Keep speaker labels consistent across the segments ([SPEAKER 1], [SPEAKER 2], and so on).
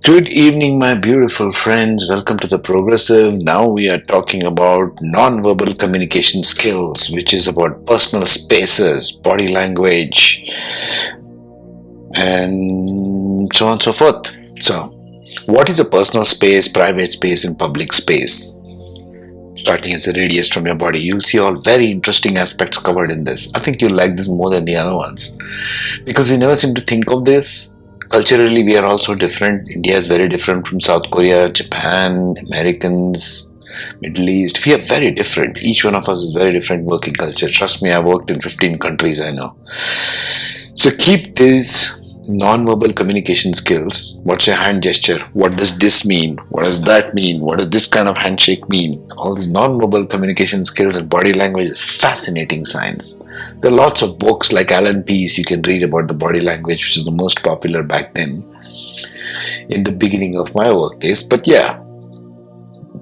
[SPEAKER 1] Good evening, my beautiful friends. Welcome to the Progressive. Now we are talking about non-verbal communication skills, which is about personal spaces, body language, and so on and so forth. So, what is a personal space, private space, and public space? Starting as a radius from your body, you'll see all very interesting aspects covered in this. I think you'll like this more than the other ones because we never seem to think of this. Culturally, we are also different. India is very different from South Korea, Japan, Americans, Middle East. We are very different. Each one of us is very different working culture. Trust me, I've worked in 15 countries, I know. So keep these non-verbal communication skills. What's your hand gesture? What does this mean? What does that mean? What does this kind of handshake mean? All these non-verbal communication skills and body language is fascinating science. There are lots of books like Alan Pease you can read about the body language, which is the most popular back then in the beginning of my work days. But yeah,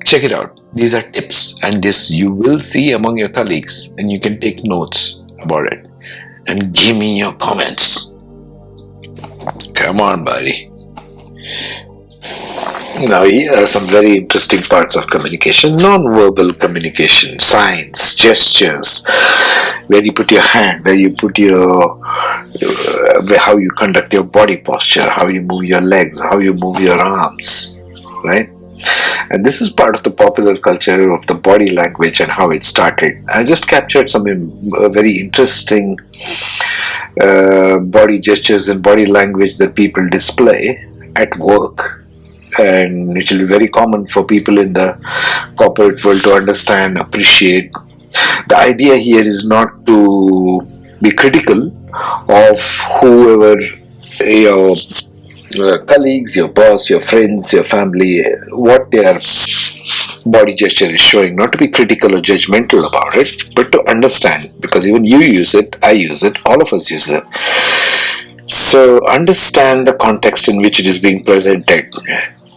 [SPEAKER 1] check it out. These are tips, and this you will see among your colleagues, and you can take notes about it and give me your comments. Come on, buddy. Now, here are some very interesting parts of communication. Non-verbal communication, signs, gestures, where you put your hand, where you put your, how you conduct your body posture, how you move your legs, how you move your arms, right? And this is part of the popular culture of the body language and how it started. I just captured some very interesting body gestures and body language that people display at work, and which will be very common for people in the corporate world to understand, appreciate. The idea here is not to be critical of whoever your colleagues, your boss, your friends, your family, what their body gesture is showing, not to be critical or judgmental about it, but to understand, because even you use it, I use it, all of us use it. So understand the context in which it is being presented.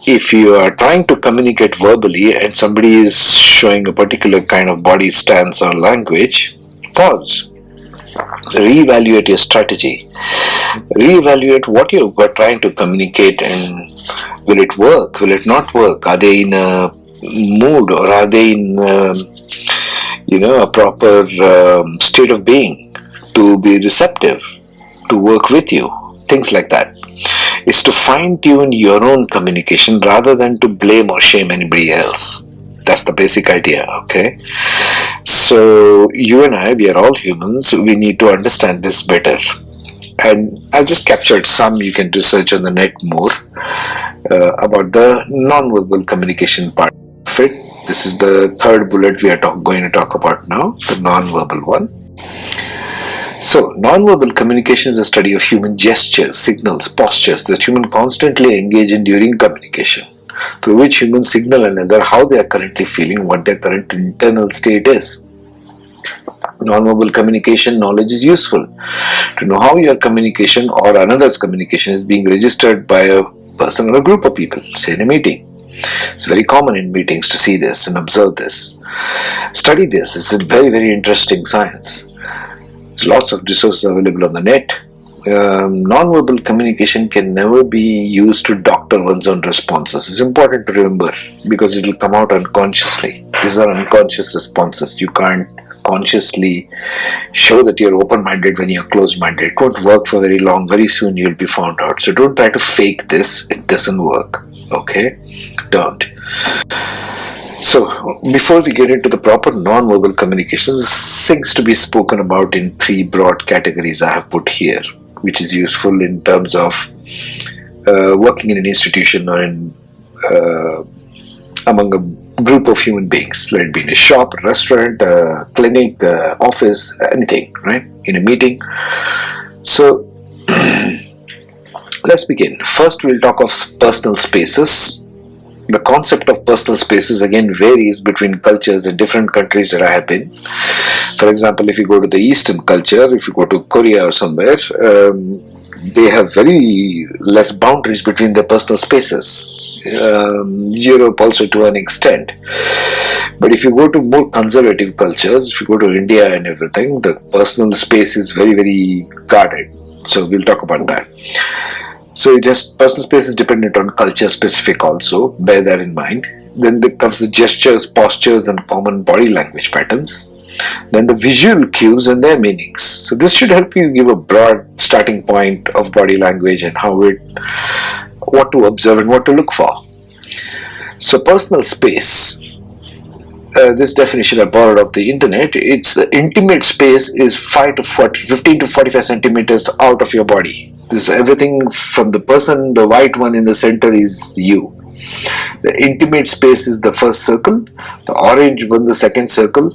[SPEAKER 1] If you are trying to communicate verbally and somebody is showing a particular kind of body stance or language, pause. Reevaluate your strategy. Reevaluate what you're trying to communicate, and will it work? Will it not work? Are they in a mood, or are they in a proper state of being to be receptive, to work with you? Things like that. It's to fine-tune your own communication rather than to blame or shame anybody else. That's the basic idea, okay? So you and I, we are all humans. We need to understand this better. And I just captured some. You can research on the net more about the non-verbal communication part of it. This is the third bullet we are going to talk about now, the non-verbal one. So, non-verbal communication is a study of human gestures, signals, postures that humans constantly engage in during communication, through which humans signal another how they are currently feeling, what their current internal state is. Non-verbal communication knowledge is useful to know how your communication or another's communication is being registered by a person or a group of people, say in a meeting. It's very common in meetings to see this and observe this. Study this. It's a very, very interesting science. There's lots of resources available on the net. Non-verbal communication can never be used to doctor one's own responses. It's important to remember because it will come out unconsciously. These are unconscious responses. You can't consciously show that you're open-minded when you're closed-minded. It won't work for very long. Very soon you'll be found out. So don't try to fake this. It doesn't work. Okay? Don't. So, before we get into the proper non-verbal communications, things to be spoken about in three broad categories I have put here, which is useful in terms of working in an institution or in among a group of human beings, let it be in a shop, a restaurant, a clinic, office, anything, right? In a meeting. So, let's begin. First, we'll talk of personal spaces. The concept of personal spaces again varies between cultures in different countries that I have been. For example, if you go to the Eastern culture, if you go to Korea or somewhere, they have very less boundaries between their personal spaces. Europe also to an extent. But if you go to more conservative cultures, if you go to India and everything, the personal space is very, very guarded. So we'll talk about that. So personal space is dependent on culture specific also, bear that in mind. Then there comes the gestures, postures and common body language patterns. Then the visual cues and their meanings. So this should help you give a broad starting point of body language and what to observe and what to look for. So personal space, this definition I borrowed off the internet. It's the intimate space is 15 to 45 centimeters out of your body. This is everything from the person, the white one in the center is you. The intimate space is the first circle, the orange one the second circle,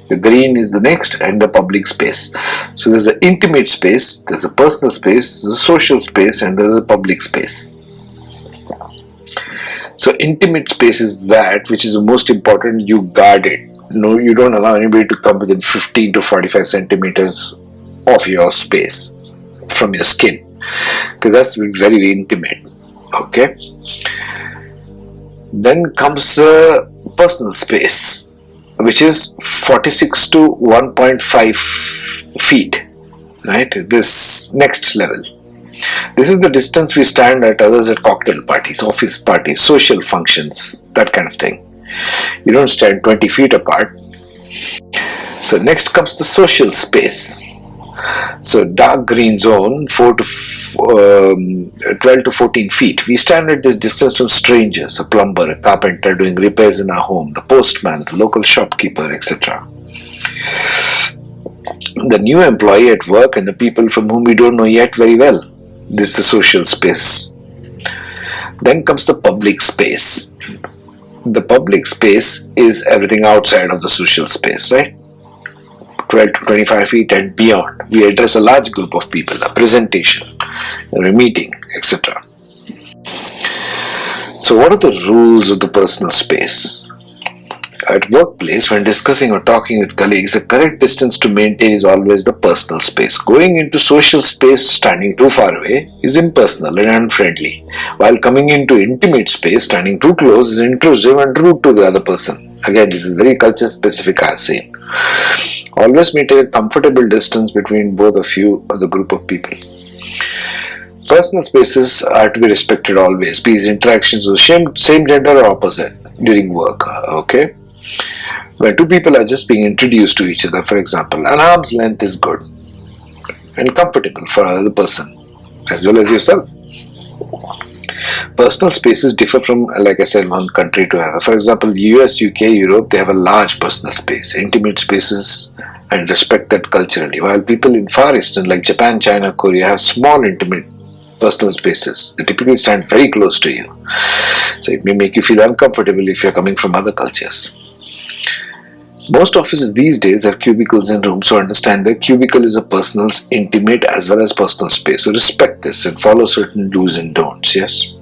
[SPEAKER 1] the green is the next, and the public space. So there's the intimate space, there's a personal space, there's a social space, and there's a public space. So intimate space is that which is the most important. You guard it. No, you don't allow anybody to come within 15 to 45 centimeters of your space from your skin, because that's very, very intimate. Okay. Then comes the personal space, which is 46 to 1.5 feet. Right. This next level. This is the distance we stand at others at cocktail parties, office parties, social functions, that kind of thing. You don't stand 20 feet apart. So next comes the social space. So dark green zone, 12 to 14 feet. We stand at this distance from strangers, a plumber, a carpenter doing repairs in our home, the postman, the local shopkeeper, etc. The new employee at work and the people from whom we don't know yet very well. This is the social space. Then comes the public space. The public space is everything outside of the social space, right? 12 to 25 feet and beyond. We address a large group of people, a presentation, a meeting, etc. So what are the rules of the personal space? At workplace, when discussing or talking with colleagues, the correct distance to maintain is always the personal space. Going into social space standing too far away is impersonal and unfriendly, while coming into intimate space standing too close is intrusive and rude to the other person. Again, this is very culture specific, I have seen. Always maintain a comfortable distance between both of you or the group of people. Personal spaces are to be respected always, be it interactions with same gender or opposite during work. Okay. Where two people are just being introduced to each other, for example, an arm's length is good and comfortable for another person as well as yourself. Personal spaces differ from, like I said, one country to another. For example, US, UK, Europe, they have a large personal space, intimate spaces, and respected culturally, while people in Far Eastern like Japan, China, Korea have small, intimate personal spaces. They typically stand very close to you. So it may make you feel uncomfortable if you're coming from other cultures. Most offices these days have cubicles and rooms, so understand that cubicle is a personal's intimate as well as personal space. So respect this and follow certain do's and don'ts, yes?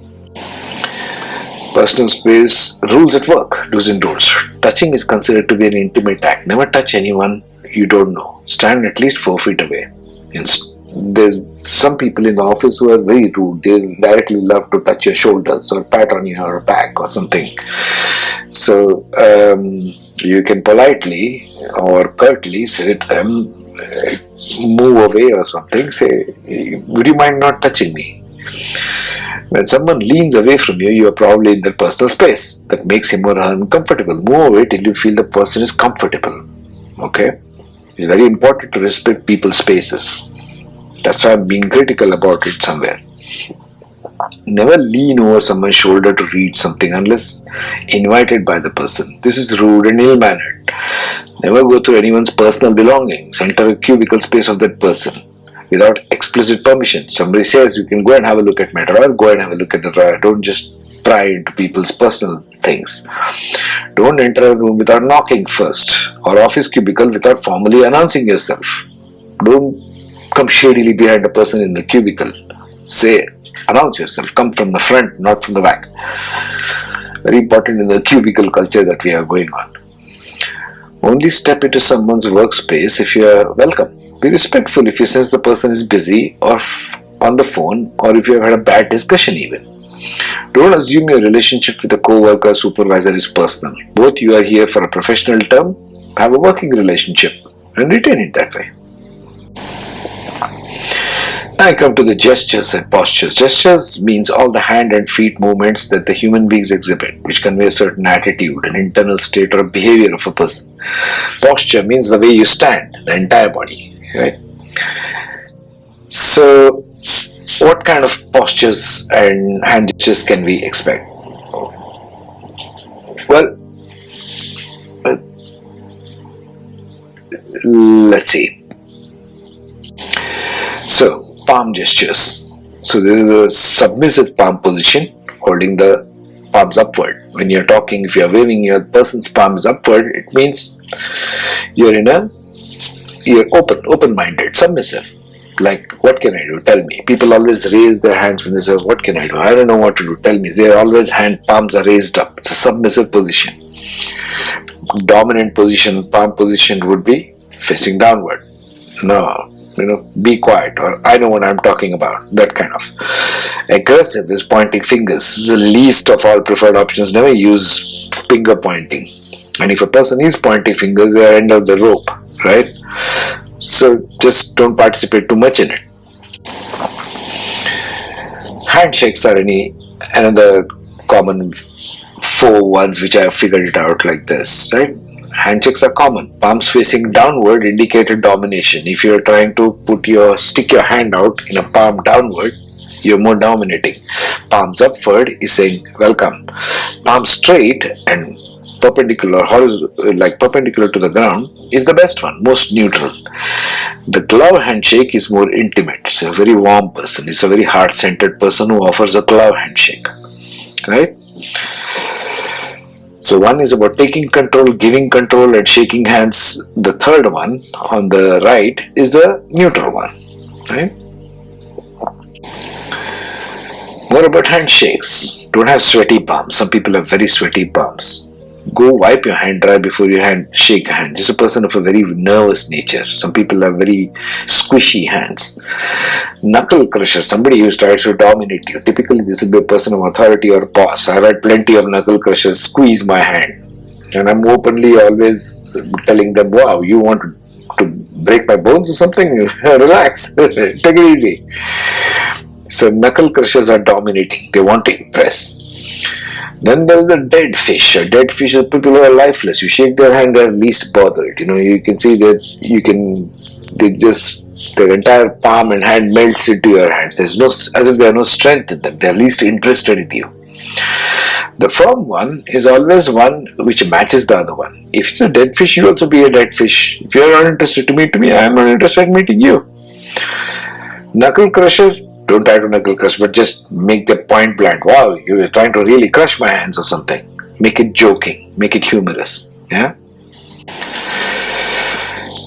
[SPEAKER 1] Personal space, rules at work, do's and don'ts. Touching is considered to be an intimate act. Never touch anyone you don't know. Stand at least 4 feet away. There's some people in the office who are very rude. They directly love to touch your shoulders or pat on your back or something. So you can politely or curtly say to them, move away or something. Say, would you mind not touching me? When someone leans away from you, you are probably in their personal space. That makes him or her uncomfortable. Move away till you feel the person is comfortable. Okay? It's very important to respect people's spaces. That's why I'm being critical about it somewhere. Never lean over someone's shoulder to read something unless invited by the person. This is rude and ill-mannered. Never go through anyone's personal belongings. Enter a cubicle space of that person without explicit permission. Somebody says you can go and have a look at my drawer, go and have a look at the drawer. Don't just pry into people's personal things. Don't enter a room without knocking first, or office cubicle without formally announcing yourself. Don't come shadily behind a person in the cubicle. Say, announce yourself. Come from the front, not from the back. Very important in the cubicle culture that we are going on. Only step into someone's workspace if you are welcome. Be respectful if you sense the person is busy or on the phone, or if you have had a bad discussion even. Don't assume your relationship with a co-worker or supervisor is personal. Both you are here for a professional term, have a working relationship and retain it that way. Now I come to the gestures and postures. Gestures means all the hand and feet movements that the human beings exhibit, which convey a certain attitude, an internal state or behavior of a person. Posture means the way you stand, the entire body, right? So, what kind of postures and hand gestures can we expect? Well, let's see. So, palm gestures. So, there is a submissive palm position, holding the palms upward. When you're talking, if you're waving your person's palms upward, it means you're open-minded, submissive. Like, what can I do? Tell me. People always raise their hands when they say, what can I do? I don't know what to do. Tell me. They always palms are raised up. It's a submissive position. Dominant position, palm position would be facing downward. No, be quiet, or I know what I'm talking about. That kind of. Aggressive is pointing fingers. This is the least of all preferred options. Never use finger pointing. And if a person is pointing fingers, they are end of the rope, right? So just don't participate too much in it. Handshakes are another common 4 ones which I have figured it out like this, right? Handshakes are common. Palms facing downward indicated domination. If you're trying to stick your hand out in a palm downward, you're more dominating. Palms upward is saying welcome. Palms straight and perpendicular to the ground is the best one, most neutral. The glove handshake is more intimate. It's a very warm person. It's a very heart-centered person who offers a glove handshake, right? So one is about taking control, giving control, and shaking hands. The third one on the right is the neutral one, right? More about handshakes. Don't have sweaty palms. Some people have very sweaty palms. Go wipe your hand dry before you shake a hand. Just a person of a very nervous nature. Some people have very squishy hands. Knuckle crusher, somebody who tries to dominate you. Typically, this will be a person of authority or boss. I've had plenty of knuckle crushers squeeze my hand. And I'm openly always telling them, wow, you want to break my bones or something? Relax. Take it easy. So knuckle crushers are dominating. They want to impress. Then there is a dead fish. A dead fish is people who are lifeless. You shake their hand, they're least bothered. You can see that their entire palm and hand melts into your hands. There's as if there are no strength in them. They're least interested in you. The firm one is always one which matches the other one. If it's a dead fish, you also be a dead fish. If you're not interested to meet me, I'm not interested in meeting you. Knuckle crusher, don't try to knuckle crush, but just make the point blank. Wow, you're trying to really crush my hands or something. Make it joking, make it humorous. Yeah.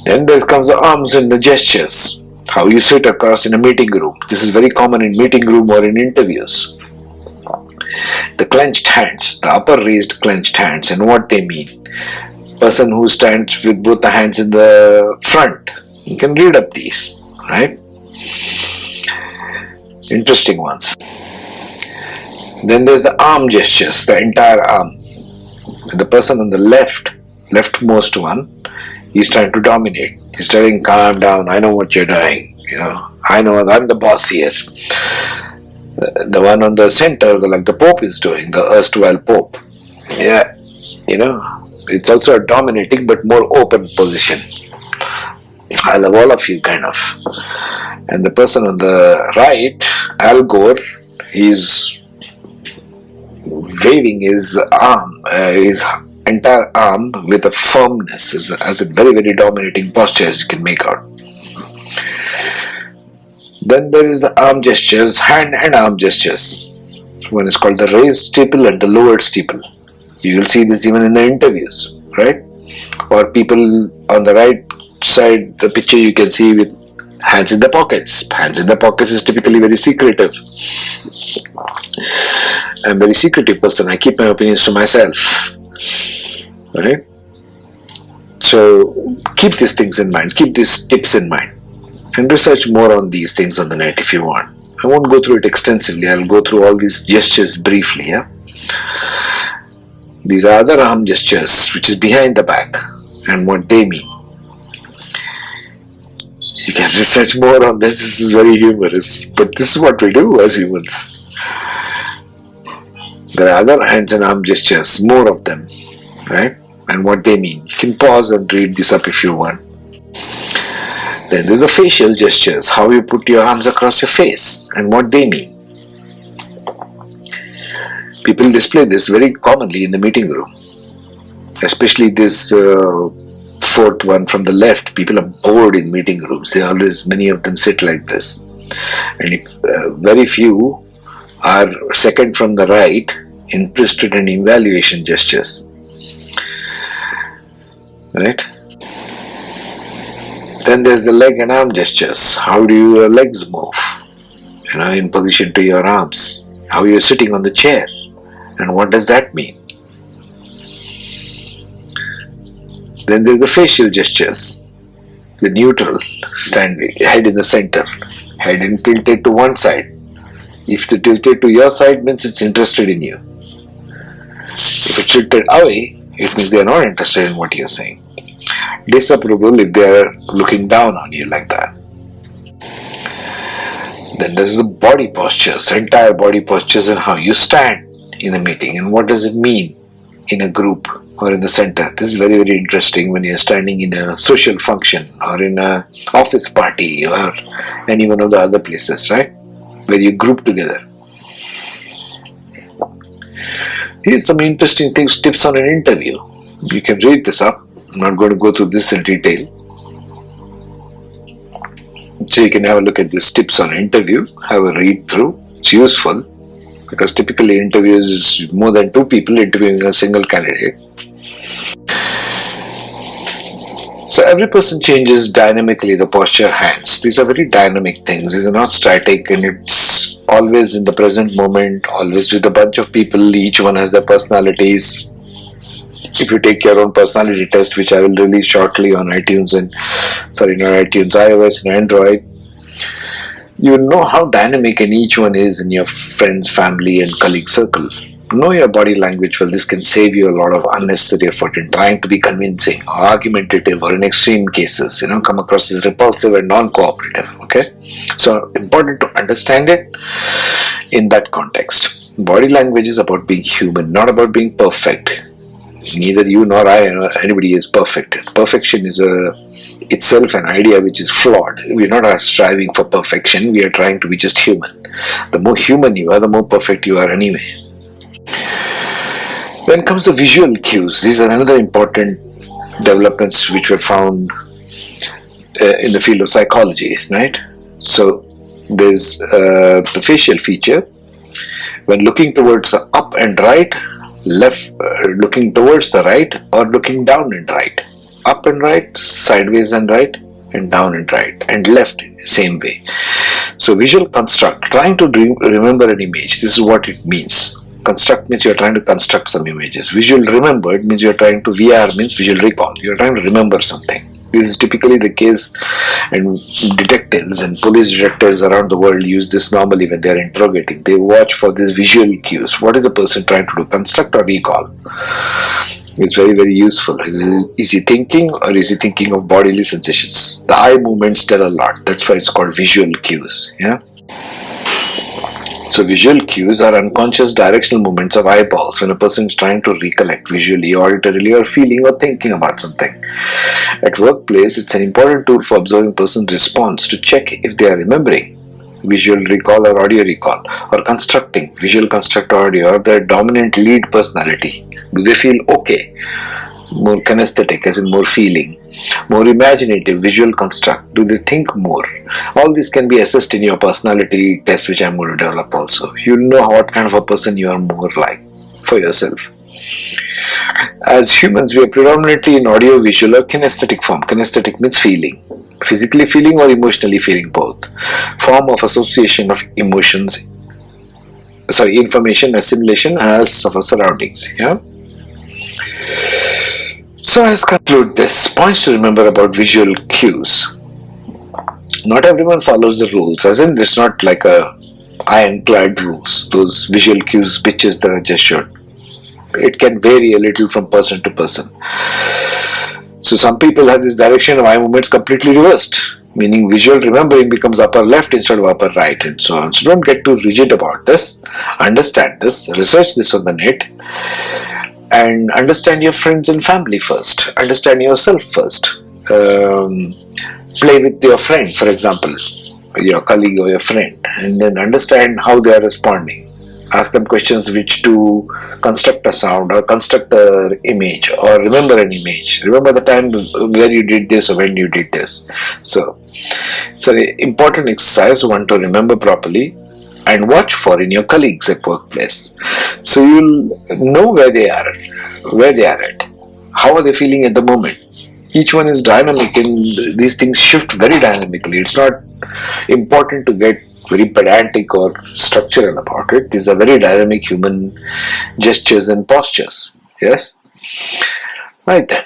[SPEAKER 1] Then there comes the arms and the gestures. How you sit across in a meeting room. This is very common in meeting room or in interviews. The clenched hands, the upper raised clenched hands, and what they mean. Person who stands with both the hands in the front. You can read up these, right? Interesting ones. Then there's the arm gestures, the entire arm. The person on the leftmost one, he's trying to dominate. He's telling, calm down, I know what you're doing. I know I'm the boss here. The one on the center, like the Pope is doing, the erstwhile Pope. Yeah, it's also a dominating but more open position. I love all of you, kind of. And the person on the right, Al Gore, he's waving his arm, his entire arm with a firmness, as a very, very dominating posture as you can make out. Then there is the arm gestures, hand and arm gestures. One is called the raised steeple and the lowered steeple. You will see this even in the interviews, right? Or people on the right side, the picture you can see with hands in the pockets. Hands in the pockets is typically very secretive. I'm a very secretive person. I keep my opinions to myself. Right? So keep these things in mind. Keep these tips in mind. And research more on these things on the net if you want. I won't go through it extensively. I'll go through all these gestures briefly. Yeah? These are other arm gestures, which is behind the back, and what they mean. You can research more on this. This is very humorous, but this is what we do as humans. There are other hands and arm gestures, more of them, right? And what they mean. You can pause and read this up if you want. Then there's the facial gestures, how you put your arms across your face and what they mean. People display this very commonly in the meeting room, especially this fourth one from the left. People are bored in meeting rooms. Many of them sit like this, and if very few are second from the right, interested in evaluation gestures, right? Then there's the leg and arm gestures. How do your legs move, in position to your arms? How you're sitting on the chair, and what does that mean? Then there's the facial gestures. The neutral, standing, head in the center, head tilted to one side. If it's tilted to your side, means it's interested in you. If it's tilted away, it means they are not interested in what you're saying. Disapproval if they are looking down on you like that. Then there's the body postures, entire body postures and how you stand in a meeting and what does it mean in a group or in the center. This is very, very interesting when you're standing in a social function or in an office party or any one of the other places, right? Where you group together. Here's some interesting tips on an interview. You can read this up. I'm not going to go through this in detail. So you can have a look at these tips on interview, have a read through. It's useful because typically interviews is more than two people interviewing a single candidate. So every person changes dynamically the posture, hands. These are very dynamic things. These are not static, and it's always in the present moment, always with a bunch of people. Each one has their personalities. If you take your own personality test, which I will release shortly on iTunes iOS and Android, you will know how dynamic and each one is in your friends, family and colleague circle. Know your body language well. This can save you a lot of unnecessary effort in trying to be convincing or argumentative, or in extreme cases, come across as repulsive and non-cooperative. Okay, so important to understand it in that context. Body language is about being human, not about being perfect. Neither you nor I nor anybody is perfect. Perfection is itself an idea which is flawed. We're not striving for perfection. We are trying to be just human. The more human you are, the more perfect you are anyway. Then comes the visual cues. These are another important developments which were found in the field of psychology, right? So there's the facial feature. When looking towards the up and right, left, looking towards the right, or looking down and right. Up and right, sideways and right, and down and right, and left, same way. So visual construct, trying to remember an image. This is what it means. Construct means you're trying to construct some images. Visual remembered means you're trying to, VR means visual recall. You're trying to remember something. This is typically the case, and detectives and police detectives around the world use this normally when they are interrogating. They watch for these visual cues. What is the person trying to do? Construct or recall? It's very, very useful. Is he thinking, or is he thinking of bodily sensations? The eye movements tell a lot. That's why it's called visual cues. Yeah. So visual cues are unconscious directional movements of eyeballs when a person is trying to recollect visually, auditorily, or feeling or thinking about something. At workplace, it's an important tool for observing person's response to check if they are remembering visual recall or audio recall, or constructing visual construct audio, or their dominant lead personality. Do they feel okay? More kinesthetic, as in more feeling, more imaginative, visual construct. Do they think more? All this can be assessed in your personality test, which I'm going to develop also. You'll know what kind of a person you are more like for yourself. As humans, we are predominantly in audio, visual, or kinesthetic form. Kinesthetic means feeling. Physically feeling or emotionally feeling, both. Form of association of emotions, information assimilation as of our surroundings. Yeah. So let's conclude this. Points to remember about visual cues. Not everyone follows the rules, as in it's not like a ironclad rules, those visual cues pictures that I just showed. It can vary a little from person to person. So some people have this direction of eye movements completely reversed. meaning visual remembering becomes upper left instead of upper right, and so on. So don't get too rigid about this. Understand this, research this on the net, and understand your friends and family first. Understand yourself first. Play with your friend, for example, your colleague or your friend, and then understand how they are responding. Ask them questions which to construct a sound or construct an image or remember an image. Remember the time where you did this or when you did this. So the important exercise, one to remember properly and watch for in your colleagues at workplace. So you'll know where they are at. How are they feeling at the moment? Each one is dynamic and these things shift very dynamically. It's not important to get very pedantic or structural about it. These are very dynamic human gestures and postures. Yes? Right then.